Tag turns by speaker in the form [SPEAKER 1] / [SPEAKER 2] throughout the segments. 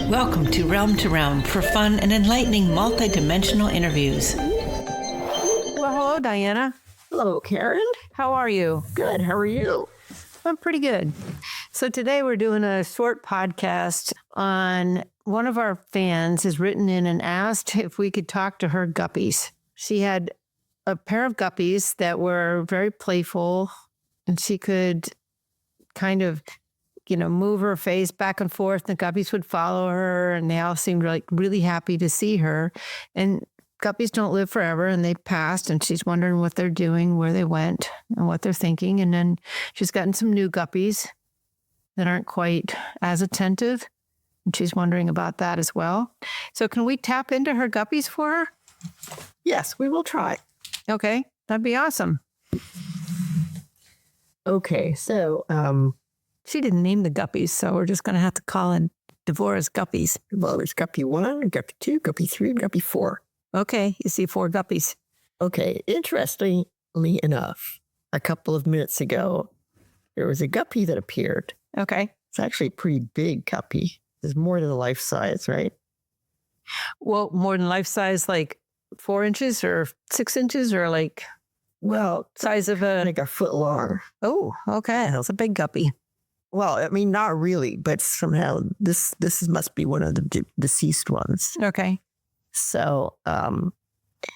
[SPEAKER 1] Welcome to Realm for fun and enlightening multi-dimensional interviews.
[SPEAKER 2] Well, hello, Diana.
[SPEAKER 3] Hello, Karen.
[SPEAKER 2] How are you?
[SPEAKER 3] Good. How are you?
[SPEAKER 2] I'm pretty good. So today we're doing a short podcast on one of our fans has written in and asked if we could talk to her guppies. She had a pair of guppies that were very playful, and she could kind of, move her face back and forth. The guppies would follow her, and they all seemed like really happy to see her. And guppies don't live forever, and they passed, and she's wondering what they're doing, where they went, and what they're thinking. And then she's gotten some new guppies that aren't quite as attentive, and she's wondering about that as well. So can we tap into her guppies for her?
[SPEAKER 3] Yes, we will try.
[SPEAKER 2] Okay, that'd be awesome.
[SPEAKER 3] Okay, so
[SPEAKER 2] She didn't name the guppies, so we're just going to have to call in Devora's guppies.
[SPEAKER 3] well, there's guppy 1, guppy 2, guppy 3, and guppy 4.
[SPEAKER 2] Okay, you see 4 guppies.
[SPEAKER 3] Okay, interestingly enough, a couple of minutes ago, there was a guppy that appeared.
[SPEAKER 2] Okay.
[SPEAKER 3] It's actually a pretty big guppy. It's more than life size, right?
[SPEAKER 2] Well, more than life size, like 4 inches or 6 inches, or like
[SPEAKER 3] Well,
[SPEAKER 2] size of a...
[SPEAKER 3] like a foot long.
[SPEAKER 2] Oh, okay. That's a big guppy.
[SPEAKER 3] Well, I mean, not really, but somehow this must be one of the deceased ones.
[SPEAKER 2] Okay.
[SPEAKER 3] So,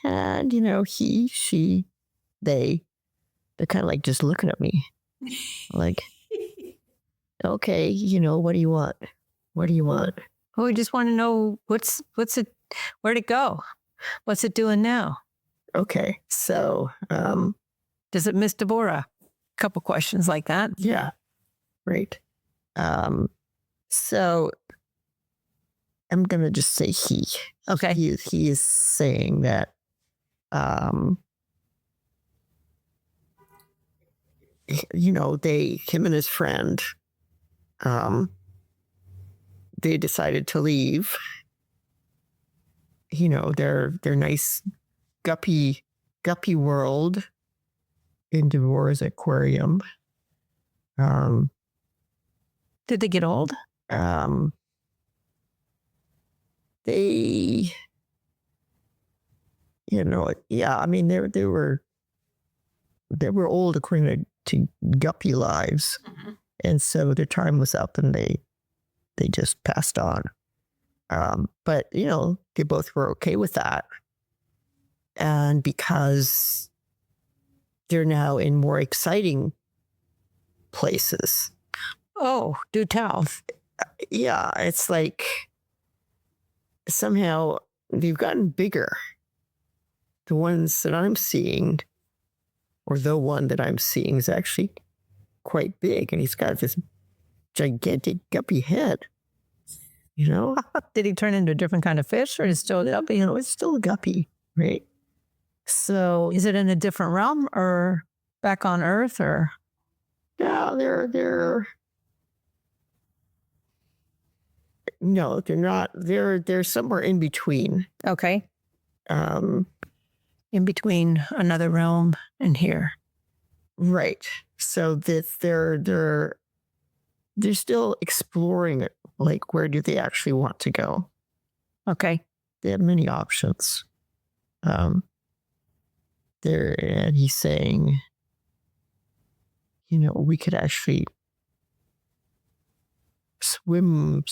[SPEAKER 3] and he, she, they're kind of like just looking at me like, okay, what do you want? What do you want?
[SPEAKER 2] Well, we just want to know what's it, where'd it go? What's it doing now?
[SPEAKER 3] Okay. So,
[SPEAKER 2] Does it miss Devora? A couple questions like that.
[SPEAKER 3] yeah, right. So I'm going to just say he.
[SPEAKER 2] Okay.
[SPEAKER 3] He is saying that, him and his friend, they decided to leave, their nice guppy world in Devora's aquarium.
[SPEAKER 2] Did they get old?
[SPEAKER 3] They, yeah, I mean, they were old according to guppy lives.
[SPEAKER 2] Mm-hmm.
[SPEAKER 3] And so their time was up and they just passed on. But, they both were okay with that. And because they're now in more exciting places.
[SPEAKER 2] Oh, do tell.
[SPEAKER 3] Yeah, it's like somehow they've gotten bigger. The ones that I'm seeing, or the one that I'm seeing, is actually quite big, and he's got this gigantic guppy head.
[SPEAKER 2] Did he turn into a different kind of fish, or is it still a guppy?
[SPEAKER 3] It's still a guppy, right? So
[SPEAKER 2] Is it in a different realm or back on Earth, or?
[SPEAKER 3] yeah, no, they're not. They're somewhere in between.
[SPEAKER 2] Okay.
[SPEAKER 3] Um,
[SPEAKER 2] In between another realm and here.
[SPEAKER 3] right. So that they're still exploring it. Like, where do they actually want to go?
[SPEAKER 2] Okay.
[SPEAKER 3] They have many options. And he's saying, we could actually swim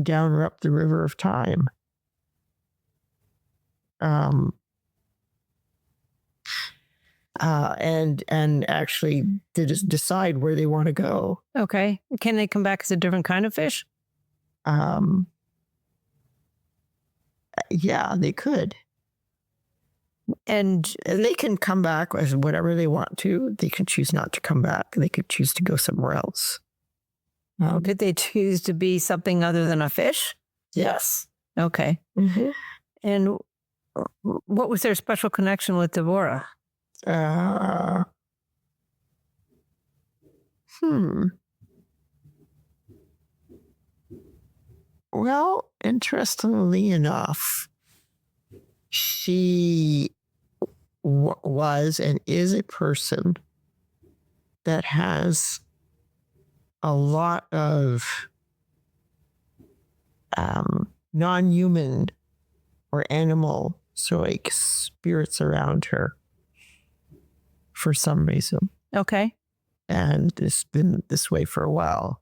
[SPEAKER 3] down or up the river of time. And actually to just decide where they want to go.
[SPEAKER 2] Okay. Can they come back as a different kind of fish?
[SPEAKER 3] Yeah, they could.
[SPEAKER 2] And
[SPEAKER 3] they can come back as whatever they want to. They can choose not to come back. They could choose to go somewhere else.
[SPEAKER 2] did they choose to be something other than a fish?
[SPEAKER 3] Yes.
[SPEAKER 2] Okay.
[SPEAKER 3] Mm-hmm.
[SPEAKER 2] And what was their special connection with Devora?
[SPEAKER 3] Well, interestingly enough, she was and is a person that has a lot of non-human or animal, so like spirits around her for some reason.
[SPEAKER 2] Okay.
[SPEAKER 3] And it's been this way for a while.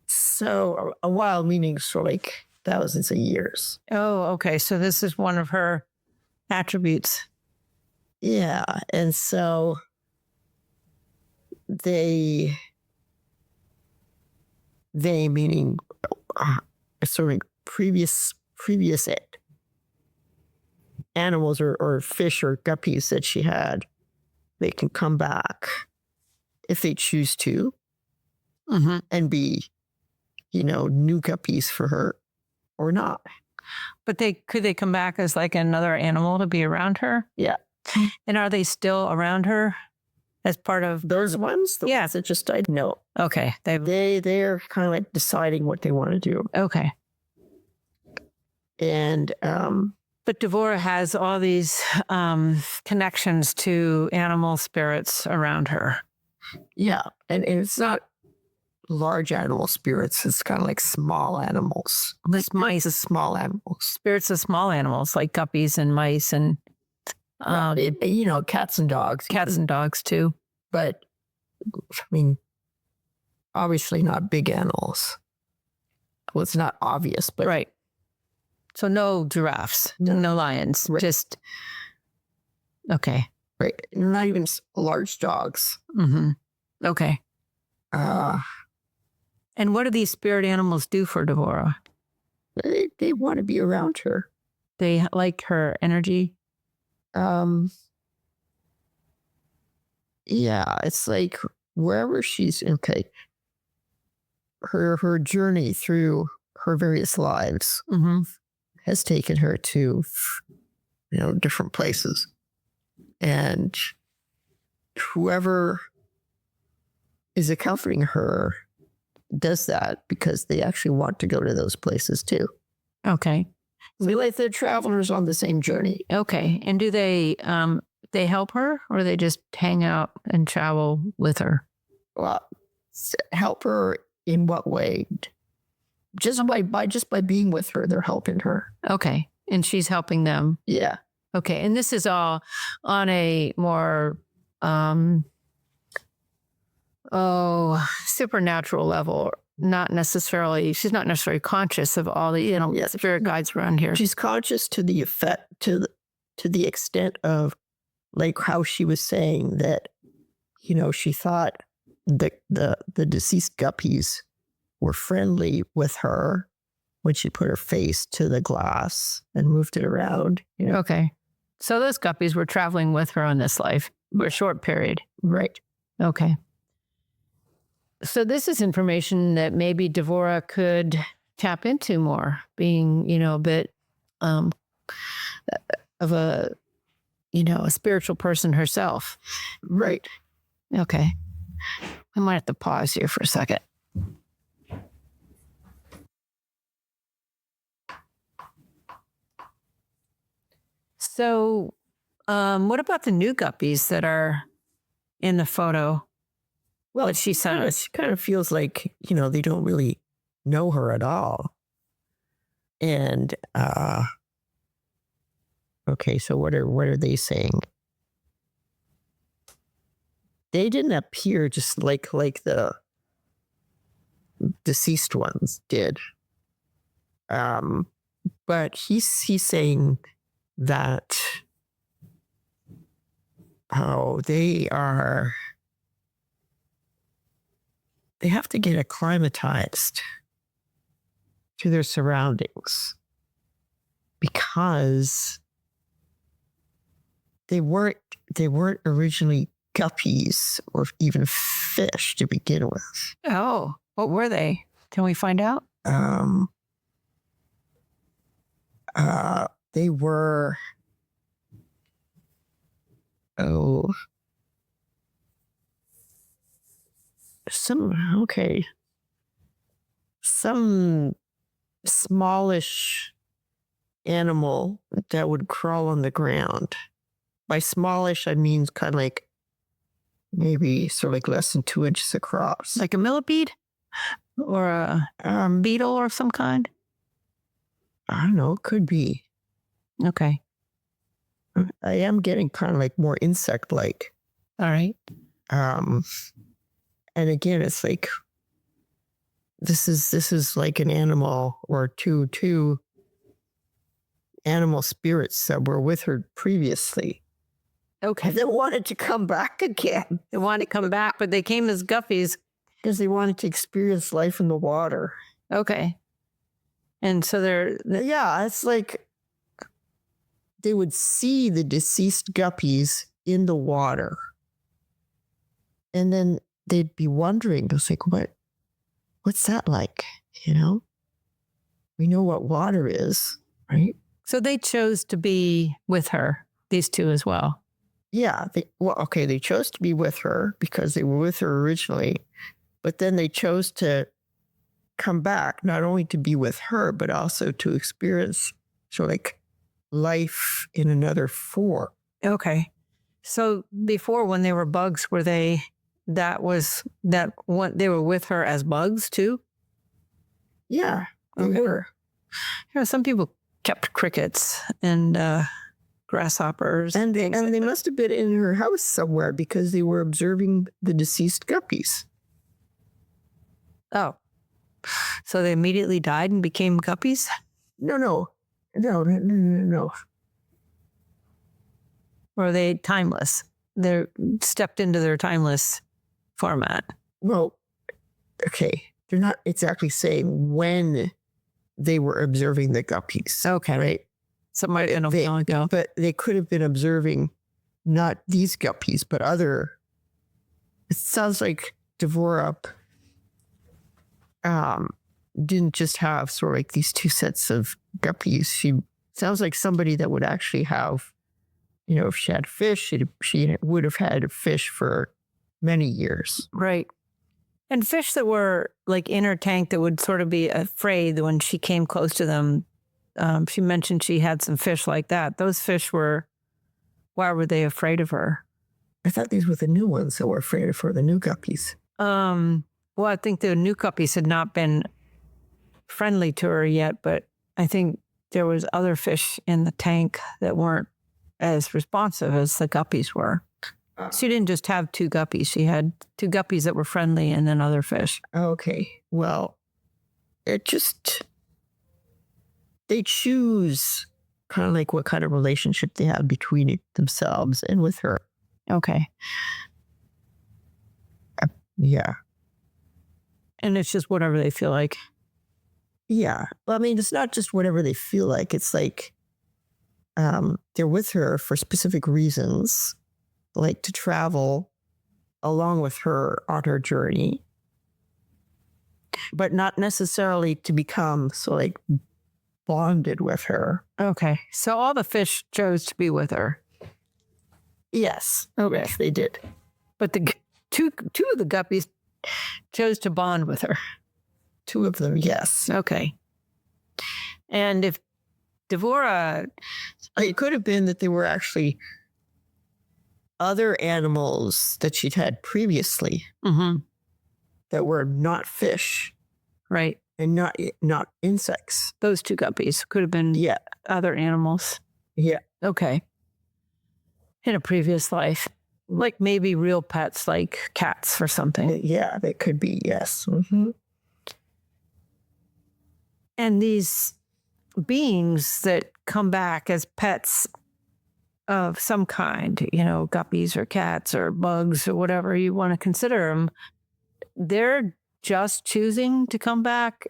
[SPEAKER 3] So a while meaning for like thousands of years.
[SPEAKER 2] Oh, okay. So this is one of her attributes.
[SPEAKER 3] Yeah. And so they meaning sort of previous animals or fish or guppies that she had, they can come back if they choose to and be, new guppies for her or not.
[SPEAKER 2] But could they come back as like another animal to be around her?
[SPEAKER 3] Yeah.
[SPEAKER 2] And are they still around her as part of
[SPEAKER 3] those ones? The ones that just died? No.
[SPEAKER 2] Okay.
[SPEAKER 3] They're kind of like deciding what they want to do.
[SPEAKER 2] Okay.
[SPEAKER 3] And
[SPEAKER 2] but Devora has all these connections to animal spirits around her.
[SPEAKER 3] Yeah. And it's not large animal spirits. It's kind of like small animals.
[SPEAKER 2] Like mice.
[SPEAKER 3] It's small animals.
[SPEAKER 2] Spirits of small animals like guppies and mice and,
[SPEAKER 3] cats and dogs.
[SPEAKER 2] Cats and dogs too.
[SPEAKER 3] But, I mean, obviously not big animals. Well, it's not obvious, but...
[SPEAKER 2] Right. So no giraffes, no lions, just... Okay.
[SPEAKER 3] Right. Not even large dogs.
[SPEAKER 2] Mm-hmm. Okay.
[SPEAKER 3] And
[SPEAKER 2] what do these spirit animals do for Devora?
[SPEAKER 3] They want to be around her.
[SPEAKER 2] They like her energy?
[SPEAKER 3] Yeah, it's like wherever she's okay. Her journey through her various lives has taken her to, different places. And whoever is accompanying her does that because they actually want to go to those places too.
[SPEAKER 2] Okay.
[SPEAKER 3] They like they're travelers on the same journey.
[SPEAKER 2] Okay. And do they help her or they just hang out and travel with her?
[SPEAKER 3] Well, help her in what way? Just by being with her, they're helping her.
[SPEAKER 2] Okay. And she's helping them.
[SPEAKER 3] Yeah.
[SPEAKER 2] Okay. And this is all on a more supernatural level. She's not necessarily conscious of all the spirit guides around here.
[SPEAKER 3] She's conscious to the effect to the extent of like how she was saying that, she thought the deceased guppies were friendly with her when she put her face to the glass and moved it around.
[SPEAKER 2] Okay. So those guppies were traveling with her on this life for a short period.
[SPEAKER 3] Right.
[SPEAKER 2] Okay. So this is information that maybe Devora could tap into more, being, a bit of a spiritual person herself.
[SPEAKER 3] Right.
[SPEAKER 2] Okay. I might have to pause here for a second. So what about the new guppies that are in the photo?
[SPEAKER 3] Well, she kind of feels like, they don't really know her at all. And, okay, so what are they saying? They didn't appear just like the deceased ones did. But he's saying that they have to get acclimatized to their surroundings because they weren't originally guppies or even fish to begin with.
[SPEAKER 2] Oh, what were they? Can we find out?
[SPEAKER 3] They were some smallish animal that would crawl on the ground. By smallish, I mean kind of like maybe sort of like less than 2 inches across.
[SPEAKER 2] Like a millipede or a beetle or some kind?
[SPEAKER 3] I don't know, could be.
[SPEAKER 2] Okay.
[SPEAKER 3] I am getting kind of like more insect-like.
[SPEAKER 2] All right.
[SPEAKER 3] And again, it's like this is like an animal or two animal spirits that were with her previously.
[SPEAKER 2] Okay.
[SPEAKER 3] And they wanted to come back again.
[SPEAKER 2] They wanted to come back, but they came as guppies.
[SPEAKER 3] Because they wanted to experience life in the water.
[SPEAKER 2] Okay. And so
[SPEAKER 3] Yeah, it's like they would see the deceased guppies in the water. And then they'd be wondering, it's like, what's that like? You know? We know what water is, right?
[SPEAKER 2] so they chose to be with her, these two as well.
[SPEAKER 3] Yeah. They chose to be with her because they were with her originally. But then they chose to come back, not only to be with her, but also to experience sort of like life in another form.
[SPEAKER 2] Okay. So before, when they were bugs, they were with her as bugs too?
[SPEAKER 3] Yeah, they
[SPEAKER 2] Okay.
[SPEAKER 3] were.
[SPEAKER 2] You know, some people kept crickets and grasshoppers.
[SPEAKER 3] And they must have been in her house somewhere because they were observing the deceased guppies.
[SPEAKER 2] Oh. So they immediately died and became guppies?
[SPEAKER 3] No.
[SPEAKER 2] Or are they timeless? They're stepped into their timeless format.
[SPEAKER 3] Well, okay. They're not exactly saying when they were observing the guppies.
[SPEAKER 2] Okay.
[SPEAKER 3] Right?
[SPEAKER 2] Somebody in a while ago.
[SPEAKER 3] But they could have been observing not these guppies, but other. It sounds like Devora didn't just have sort of like these two sets of guppies. She sounds like somebody that would actually have, you know, if she had fish, she would have had fish for many years.
[SPEAKER 2] Right. And fish that were like in her tank that would sort of be afraid when she came close to them. She mentioned she had some fish like that. Those fish why were they afraid of her?
[SPEAKER 3] I thought these were the new ones that were afraid of her, the new guppies.
[SPEAKER 2] Well, I think the new guppies had not been friendly to her yet, but I think there was other fish in the tank that weren't as responsive as the guppies were. She didn't just have two guppies. She had two guppies that were friendly and then other fish.
[SPEAKER 3] Okay. Well, they choose kind of like what kind of relationship they have between themselves and with her.
[SPEAKER 2] Okay.
[SPEAKER 3] Yeah.
[SPEAKER 2] And it's just whatever they feel like.
[SPEAKER 3] Yeah. Well, I mean, it's not just whatever they feel like. It's like they're with her for specific reasons, like to travel along with her on her journey, but not necessarily to become so like bonded with her.
[SPEAKER 2] Okay. So all the fish chose to be with her.
[SPEAKER 3] Yes.
[SPEAKER 2] Okay.
[SPEAKER 3] Yes, they did.
[SPEAKER 2] But the two of the guppies chose to bond with her.
[SPEAKER 3] Two of them, yes.
[SPEAKER 2] Okay. And if Devora...
[SPEAKER 3] It could have been that they were actually other animals that she'd had previously that were not fish.
[SPEAKER 2] Right.
[SPEAKER 3] And not insects.
[SPEAKER 2] Those two guppies could have been other animals.
[SPEAKER 3] Yeah.
[SPEAKER 2] Okay. In a previous life. Like maybe real pets like cats or something.
[SPEAKER 3] Yeah, they could be, yes. Mm-hmm.
[SPEAKER 2] And these beings that come back as pets of some kind, you know, guppies or cats or bugs or whatever you want to consider them, they're just choosing to come back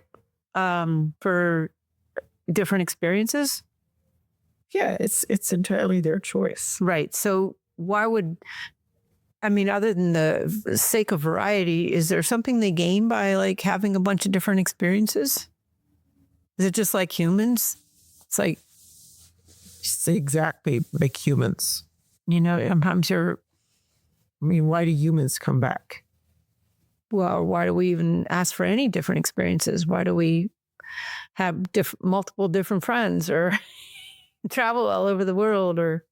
[SPEAKER 2] for different experiences?
[SPEAKER 3] Yeah, it's entirely their choice.
[SPEAKER 2] Right. So why would, I mean, other than the sake of variety, is there something they gain by like having a bunch of different experiences? Is it just like humans? It's like...
[SPEAKER 3] It's exactly like humans.
[SPEAKER 2] You know, sometimes
[SPEAKER 3] why do humans come back?
[SPEAKER 2] Well, why do we even ask for any different experiences? Why do we have multiple different friends or travel all over the world or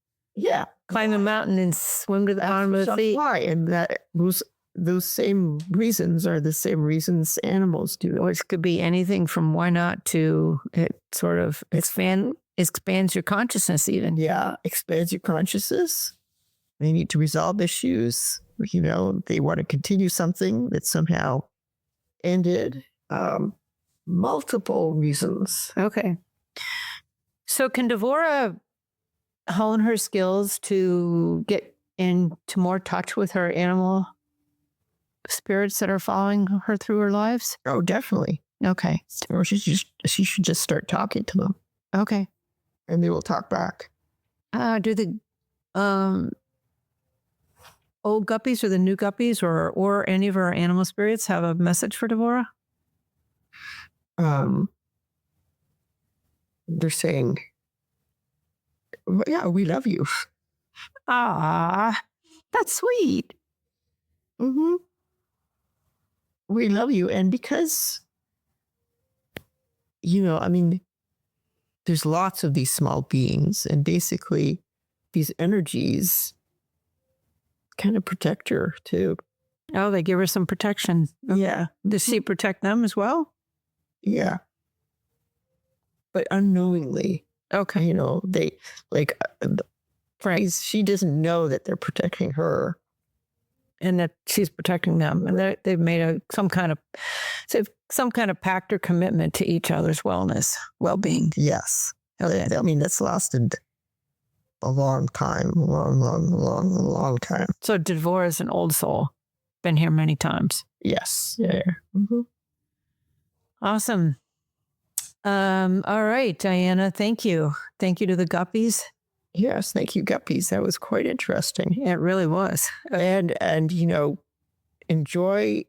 [SPEAKER 2] climb a mountain and swim to the bottom of the sea.
[SPEAKER 3] Why? And that those same reasons are the same reasons animals do.
[SPEAKER 2] Which could be anything from why not to it sort of expands your consciousness even.
[SPEAKER 3] Yeah, expands your consciousness. They need to resolve issues. You know, they want to continue something that somehow ended. Multiple reasons.
[SPEAKER 2] Okay. So can Devora hone her skills to get into more touch with her animal spirits that are following her through her lives?
[SPEAKER 3] Oh, definitely.
[SPEAKER 2] Okay.
[SPEAKER 3] Or she should just start talking to them.
[SPEAKER 2] Okay.
[SPEAKER 3] And they will talk back.
[SPEAKER 2] Do the old guppies or the new guppies or any of our animal spirits have a message for Devora?
[SPEAKER 3] They're saying, yeah, we love you.
[SPEAKER 2] Ah, that's sweet.
[SPEAKER 3] Mm-hmm. We love you. And because, you know, I mean, there's lots of these small beings, and basically these energies kind of protect her too.
[SPEAKER 2] Oh, they give her some protection.
[SPEAKER 3] Yeah.
[SPEAKER 2] Does she protect them as well?
[SPEAKER 3] Yeah. But unknowingly.
[SPEAKER 2] Okay.
[SPEAKER 3] You know, they like, she doesn't know that they're protecting her.
[SPEAKER 2] And that she's protecting them. And they've made some kind of pact or commitment to each other's wellness, well-being.
[SPEAKER 3] Yes.
[SPEAKER 2] Okay.
[SPEAKER 3] I mean, that's lasted a long time, long time.
[SPEAKER 2] So Devora is an old soul. Been here many times.
[SPEAKER 3] Yes. Yeah. Mm-hmm.
[SPEAKER 2] Awesome. All right, Diana, thank you. Thank you to the guppies.
[SPEAKER 3] Yes, thank you, guppies. That was quite interesting.
[SPEAKER 2] It really was.
[SPEAKER 3] And you know, enjoy,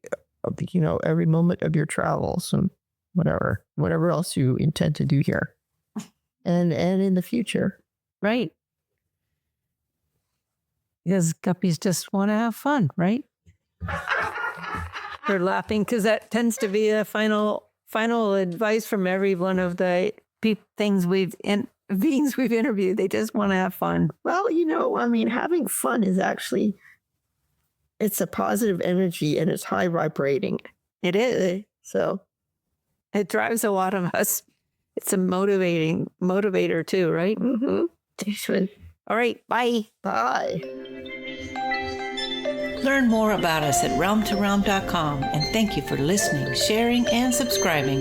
[SPEAKER 3] you know, every moment of your travels and whatever else you intend to do here, and in the future.
[SPEAKER 2] Right. Because guppies just want to have fun, right? They're laughing because that tends to be a final advice from every one of the beings we've interviewed. They just want to have fun.
[SPEAKER 3] Well, you know, I mean, having fun is actually, it's a positive energy and it's high vibrating.
[SPEAKER 2] It is.
[SPEAKER 3] So
[SPEAKER 2] it drives a lot of us. It's a motivator too, right?
[SPEAKER 3] Mm-hmm.
[SPEAKER 2] All right. Bye.
[SPEAKER 3] Bye.
[SPEAKER 1] Learn more about us at realmtorealm.com, and thank you for listening, sharing, and subscribing.